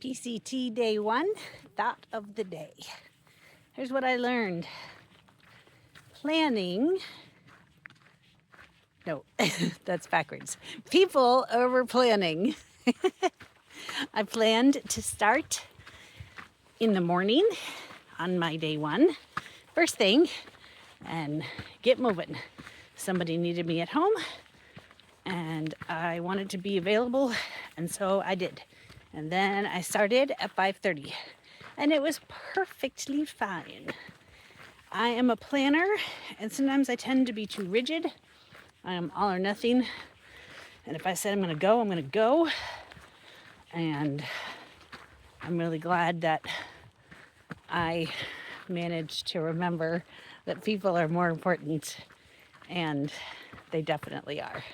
PCT day 1, thought of the day. Here's what I learned. Planning, no, that's backwards. People over planning. I planned to start in the morning on my day 1, first thing, and get moving. Somebody needed me at home, and I wanted to be available, and so I did. And then I started at 5:30, and it was perfectly fine. I am a planner, and sometimes I tend to be too rigid. I am all or nothing, and if I said I'm going to go, I'm going to go. And I'm really glad that I managed to remember that people are more important, and they definitely are.